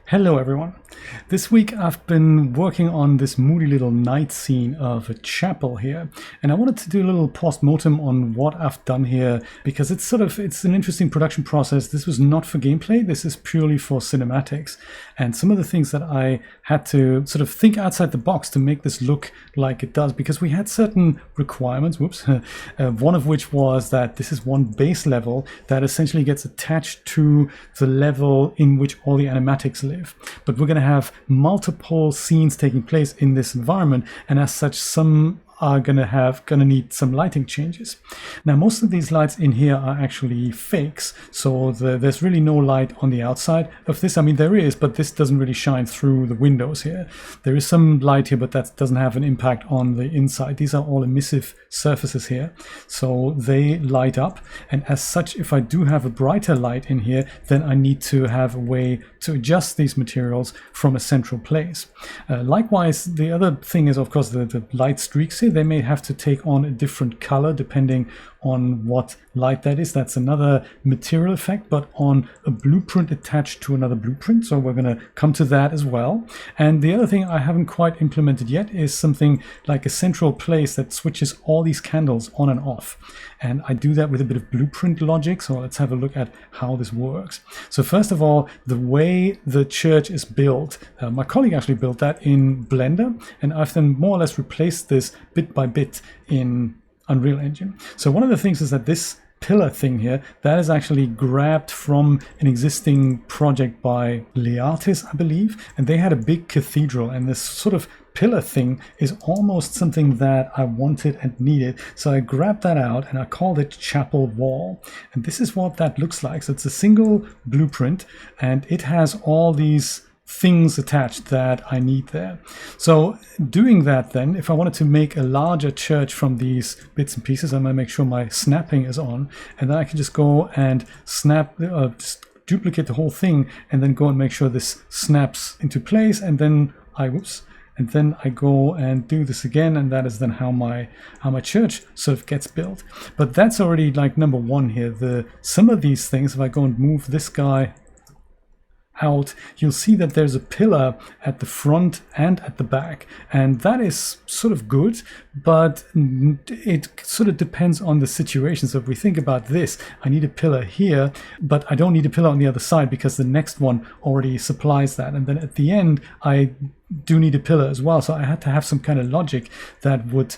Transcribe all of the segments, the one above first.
Hello everyone. This week I've been working on this moody little night scene of a chapel here, and I wanted to do a little post-mortem on what I've done here because it's an interesting production process. This was not for gameplay, this is purely for cinematics, and some of the things that I had to sort of think outside the box to make this look like it does, because we had certain requirements, one of which was that this is one base level that essentially gets attached to the level in which all the animatics live. But we're going to have multiple scenes taking place in this environment, and as such some are going to need some lighting changes. Now most of these lights in here are actually fakes, so there's really no light on the outside of this. I mean there is, but this doesn't really shine through the windows here. There is some light here, but that doesn't have an impact on the inside. These are all emissive surfaces here, so they light up, and as such if I do have a brighter light in here, then I need to have a way to adjust these materials from a central place. Likewise, the other thing is of course the light streaks here. They may have to take on a different color depending on what light that is. That's another material effect, but on a blueprint attached to another blueprint. So we're going to come to that as well. And the other thing I haven't quite implemented yet is something like a central place that switches all these candles on and off. And I do that with a bit of blueprint logic. So let's have a look at how this works. So first of all, the way the church is built, my colleague actually built that in Blender, and I've then more or less replaced this bit by bit in Unreal Engine. So one of the things is that this pillar thing here, that is actually grabbed from an existing project by Leartes, I believe, and they had a big cathedral, and this sort of pillar thing is almost something that I wanted and needed. So I grabbed that out and I called it Chapel Wall, and this is what that looks like. So it's a single blueprint and it has all these things attached that I need there. So doing that then, if I wanted to make a larger church from these bits and pieces, I'm going to make sure my snapping is on, and then I can just go and snap, just duplicate the whole thing and then go and make sure this snaps into place, and then I go and do this again, and that is then how my church sort of gets built. But that's already like number one here. Some of these things, if I go and move this guy out, you'll see that there's a pillar at the front and at the back, and that is sort of good, but it sort of depends on the situation. So if we think about this, I need a pillar here, but I don't need a pillar on the other side because the next one already supplies that, and then at the end I do need a pillar as well. So I had to have some kind of logic that would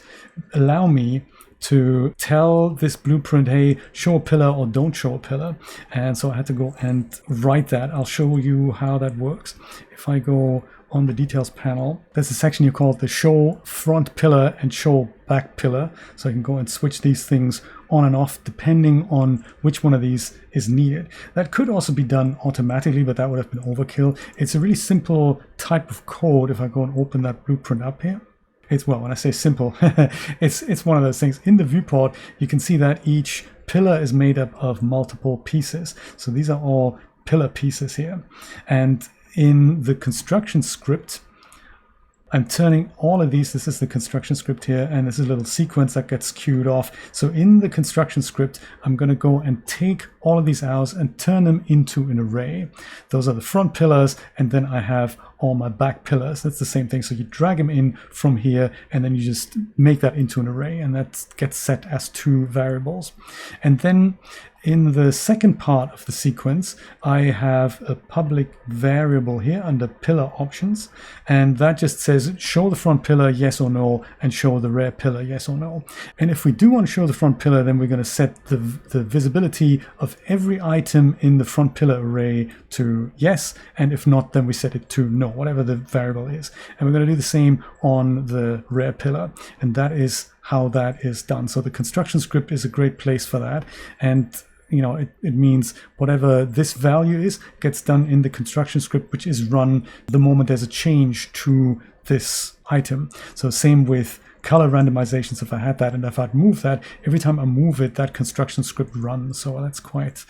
allow me to tell this blueprint, hey, show a pillar or don't show a pillar. And so I had to go and write that. I'll show you how that works. If I go on the details panel, there's a section here called the show front pillar and show back pillar. So I can go and switch these things on and off depending on which one of these is needed. That could also be done automatically, but that would have been overkill. It's a really simple type of code. If I go and open that blueprint up here, well, when I say simple, it's one of those things. In the viewport, you can see that each pillar is made up of multiple pieces. So these are all pillar pieces here. And in the construction script, I'm turning all of these, this is the construction script here, and this is a little sequence that gets queued off. So in the construction script, I'm going to go and take all of these out and turn them into an array. Those are the front pillars, and then I have all my back pillars. That's the same thing. So you drag them in from here, and then you just make that into an array, and that gets set as two variables. And then in the second part of the sequence, I have a public variable here under pillar options, and that just says show the front pillar yes or no, and show the rear pillar yes or no. And if we do want to show the front pillar, then we're going to set the visibility of every item in the front pillar array to yes, and if not, then we set it to no, whatever the variable is. And we're going to do the same on the rear pillar, and that is how that is done. So the construction script is a great place for that, and you know, it means whatever this value is gets done in the construction script, which is run the moment there's a change to this item. So same with color randomizations. If I had that and if I'd move that, every time I move it, that construction script runs. So that's quite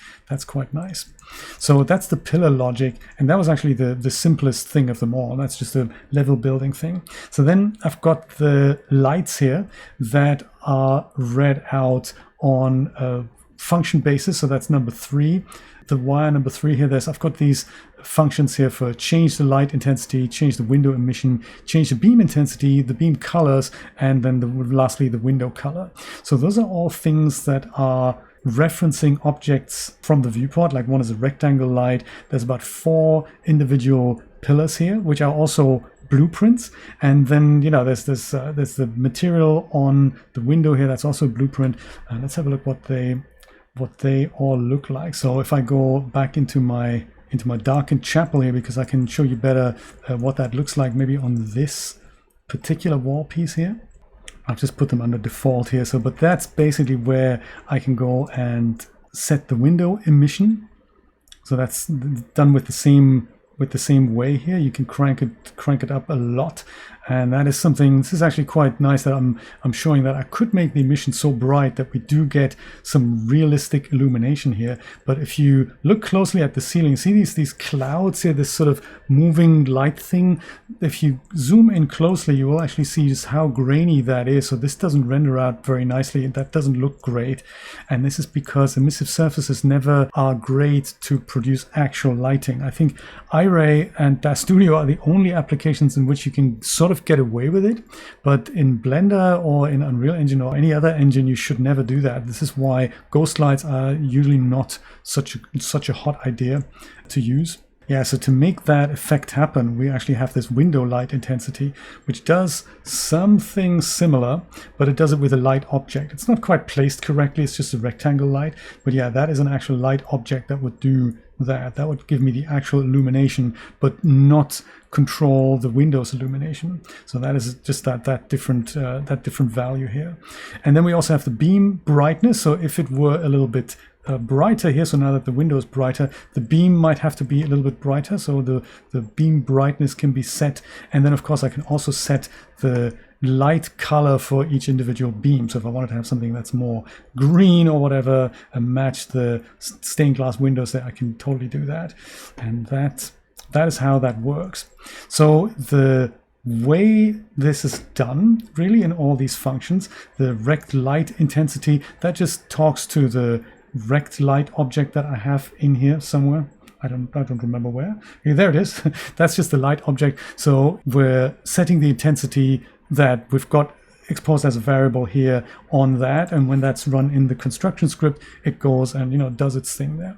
nice. So that's the pillar logic, and that was actually the simplest thing of them all. That's just a level building thing. So then I've got the lights here that are read out on a function basis. So that's number 3. The wire number 3 here, I've got these functions here for change the light intensity, change the window emission, change the beam intensity, the beam colors, and then lastly the window color. So those are all things that are referencing objects from the viewport. Like one is a rectangle light. There's about 4 individual pillars here, which are also blueprints, and then there's the material on the window here that's also a blueprint. Let's have a look what they all look like. So if I go back into my darkened chapel here, because I can show you better what that looks like maybe on this particular wall piece here. I've just put them under default here. So, but that's basically where I can go and set the window emission. So that's done with the same way here. You can crank it up a lot, and that is something. This is actually quite nice that I'm showing that I could make the emission so bright that we do get some realistic illumination here. But if you look closely at the ceiling, see these clouds here, this sort of moving light thing. If you zoom in closely, you will actually see just how grainy that is. So this doesn't render out very nicely, and that doesn't look great. And this is because emissive surfaces never are great to produce actual lighting. I think iRay and DAZ Studio are the only applications in which you can sort of get away with it, but in Blender or in Unreal Engine or any other engine, you should never do that. This is why ghost lights are usually not such a hot idea to use. Yeah, so to make that effect happen, we actually have this window light intensity, which does something similar, but it does it with a light object. It's not quite placed correctly, it's just a rectangle light, but yeah, that is an actual light object that would do that. That would give me the actual illumination, but not control the window's illumination. So that is just that different value here. And then we also have the beam brightness. So if it were a little bit brighter here, so now that the window is brighter, the beam might have to be a little bit brighter. So the beam brightness can be set. And then of course I can also set the light color for each individual beam. So if I wanted to have something that's more green or whatever and match the stained glass windows there, I can totally do that. And that is how that works. So the way this is done really in all these functions, the rect light intensity, that just talks to the rect light object that I have in here somewhere. I don't remember where. Okay, there it is. That's just the light object. So we're setting the intensity that we've got exposed as a variable here on that, and when that's run in the construction script, it goes and does its thing there.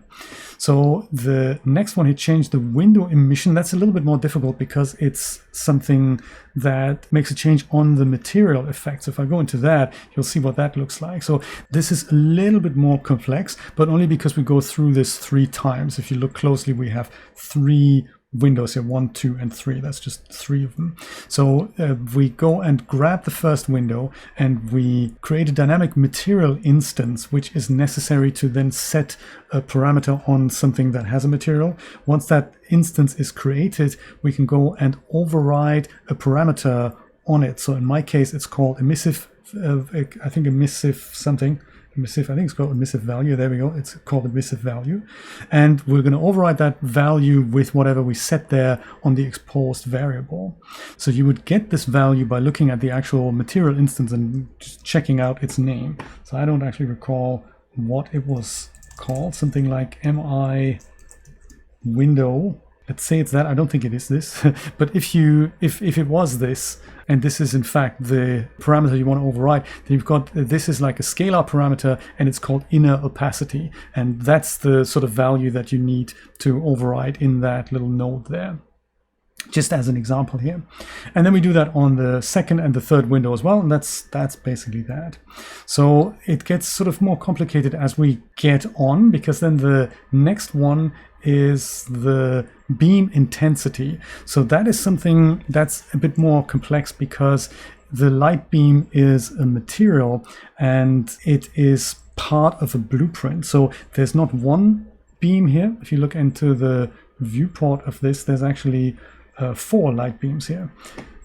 So the next one, he changed the window emission. That's a little bit more difficult because it's something that makes a change on the material effect. So if I go into that, you'll see what that looks like. So this is a little bit more complex, but only because we go through this 3 times. If you look closely, we have 3 windows here, 1, 2, and 3. That's just 3 of them. So we go and grab the first window and we create a dynamic material instance, which is necessary to then set a parameter on something that has a material. Once that instance is created, we can go and override a parameter on it. So in my case, it's called emissive, I think emissive something. Emissive, I think it's called emissive value. There we go. It's called emissive value. And we're going to override that value with whatever we set there on the exposed variable. So you would get this value by looking at the actual material instance and just checking out its name. So I don't actually recall what it was called. Something like mi window. Let's say it's that. I don't think it is this. But if it was this, and this is in fact the parameter you want to override, then you've got, this is like a scalar parameter and it's called inner opacity. And that's the sort of value that you need to override in that little node there. Just as an example here. And then we do that on the second and the third window as well. And that's basically that. So it gets sort of more complicated as we get on, because then the next one is the beam intensity. So that is something that's a bit more complex because the light beam is a material and it is part of a blueprint. So there's not one beam here. If you look into the viewport of this, there's actually 4 light beams here.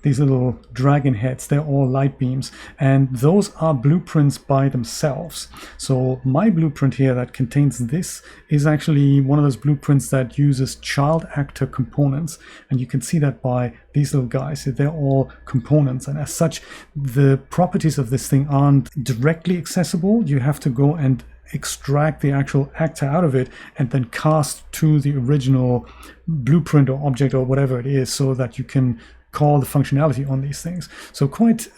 These little dragon heads, they're all light beams, and those are blueprints by themselves. So my blueprint here that contains this is actually one of those blueprints that uses child actor components, and you can see that by these little guys. They're all components, and as such, the properties of this thing aren't directly accessible. You have to go and extract the actual actor out of it and then cast to the original blueprint or object or whatever it is, so that you can call the functionality on these things. So quite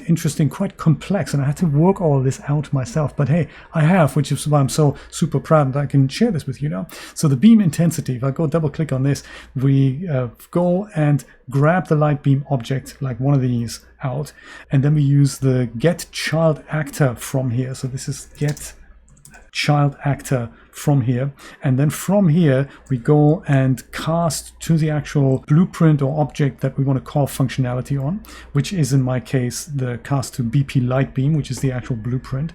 interesting, quite complex, and I had to work all this out myself, but hey, I have, which is why I'm so super proud that I can share this with you now. So the beam intensity, if I go double click on this, we go and grab the light beam object, like one of these out, and then we use the get child actor from here. So this is get child actor from here, and then from here we go and cast to the actual blueprint or object that we want to call functionality on, which is in my case the cast to BP light beam, which is the actual blueprint.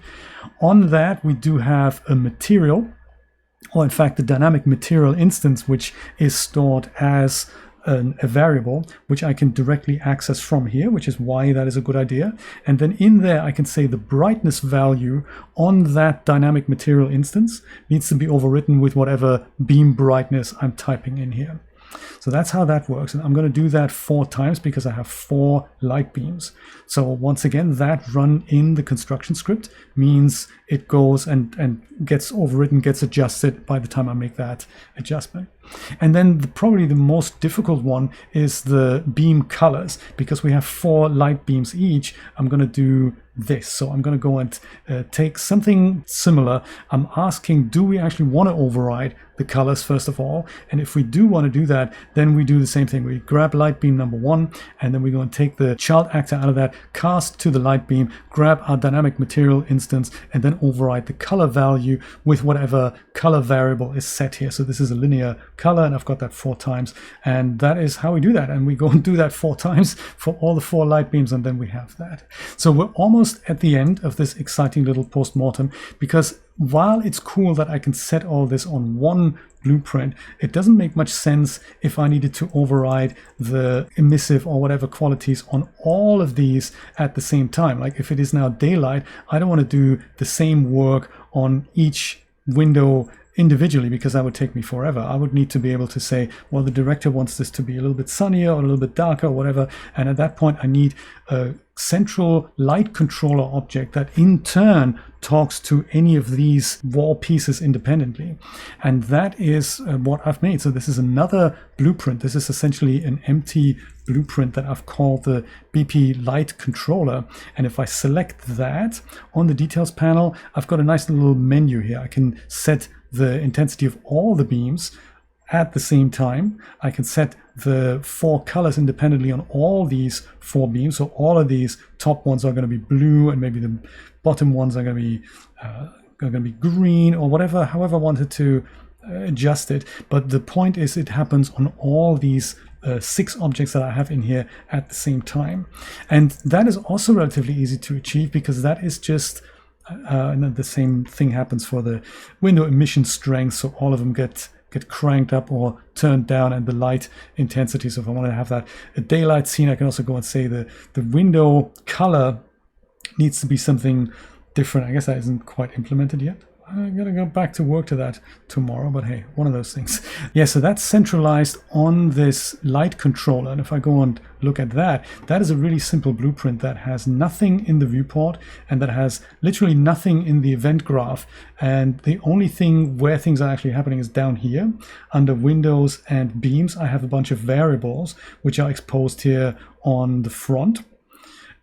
On that we do have a material, or in fact the dynamic material instance, which is stored as a variable, which I can directly access from here, which is why that is a good idea. And then in there I can say the brightness value on that dynamic material instance needs to be overwritten with whatever beam brightness I'm typing in here. So that's how that works, and I'm going to do that 4 times because I have 4 light beams. So once again, that run in the construction script means it goes and gets overwritten, gets adjusted by the time I make that adjustment. And then probably the most difficult one is the beam colors. Because we have 4 light beams each, I'm going to do this. So I'm going to go and take something similar. I'm asking, do we actually want to override the colors first of all? And if we do want to do that, then we do the same thing. We grab light beam number 1, and then we go and take the child actor out of that, cast to the light beam, grab our dynamic material instance, and then override the color value with whatever color variable is set here. So this is a linear color, and I've got that 4 times, and that is how we do that. And we go and do that 4 times for all the 4 light beams, and then we have that. So we're almost at the end of this exciting little post-mortem, because while it's cool that I can set all this on one blueprint, it doesn't make much sense if I needed to override the emissive or whatever qualities on all of these at the same time. Like if it is now daylight, I don't want to do the same work on each window individually, because that would take me forever. I would need to be able to say, well, the director wants this to be a little bit sunnier or a little bit darker or whatever, and at that point I need a central light controller object that in turn talks to any of these wall pieces independently. And that is what I've made. So this is another blueprint. This is essentially an empty blueprint that I've called the BP light controller. And if I select that on the details panel, I've got a nice little menu here. I can set the intensity of all the beams at the same time. I can set the 4 colors independently on all these 4 beams. So all of these top ones are going to be blue, and maybe the bottom ones are going to be green, or whatever, however I wanted to adjust it. But the point is, it happens on all these 6 objects that I have in here at the same time. And that is also relatively easy to achieve, because that is just and then the same thing happens for the window emission strength. So all of them get cranked up or turned down, and the light intensity. So if I want to have that a daylight scene, I can also go and say the window color needs to be something different. I guess that isn't quite implemented yet. I'm gonna go back to work to that tomorrow, but hey, one of those things. Yeah, so that's centralized on this light controller. And if I go and look at that, that is a really simple blueprint that has nothing in the viewport, and that has literally nothing in the event graph. And the only thing where things are actually happening is down here under windows and beams. I have a bunch of variables which are exposed here on the front.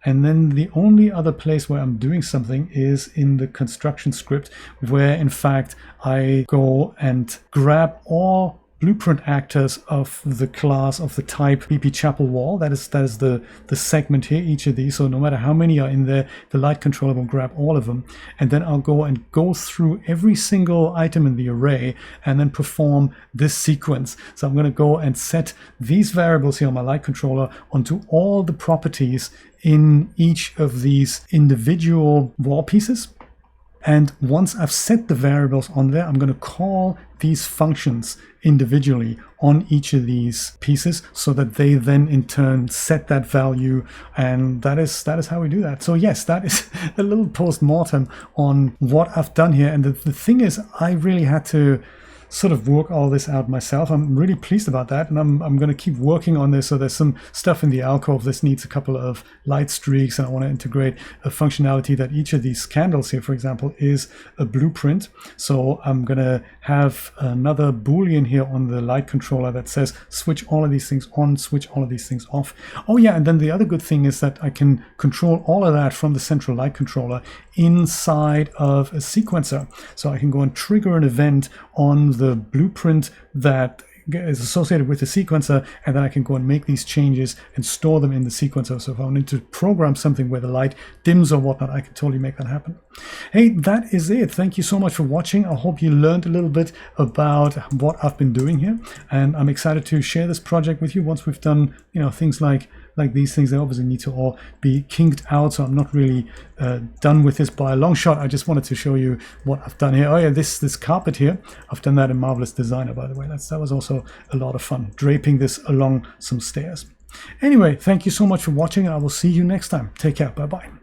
And then the only other place where I'm doing something is in the construction script, where in fact I go and grab all blueprint actors of the class of the type BP chapel wall. That is the segment here, each of these. So no matter how many are in there, the light controller will grab all of them. And then I'll go through every single item in the array and then perform this sequence. So I'm going to go and set these variables here on my light controller onto all the properties in each of these individual wall pieces. And once I've set the variables on there, I'm going to call these functions individually on each of these pieces, so that they then in turn set that value. And that is how we do that. So yes, that is a little post-mortem on what I've done here. And the thing is, I really had to sort of work all this out myself. I'm really pleased about that, and I'm going to keep working on this. So there's some stuff in the alcove. This needs a couple of light streaks, and I want to integrate a functionality that each of these candles here, for example, is a blueprint. So I'm going to have another Boolean here on the light controller that says switch all of these things on, switch all of these things off. Oh yeah, and then the other good thing is that I can control all of that from the central light controller inside of a sequencer. So I can go and trigger an event on the blueprint that is associated with the sequencer, and then I can go and make these changes and store them in the sequencer. So if I wanted to program something where the light dims or whatnot, I can totally make that happen. Hey, that is it. Thank you so much for watching. I hope you learned a little bit about what I've been doing here, and I'm excited to share this project with you once we've done, things like these things. They obviously need to all be kinked out, so I'm not really done with this by a long shot. I just wanted to show you what I've done here. Oh yeah, this carpet here, I've done that in Marvelous Designer, by the way. That was also a lot of fun, draping this along some stairs. Anyway, thank you so much for watching, and I will see you next time. Take care. Bye bye.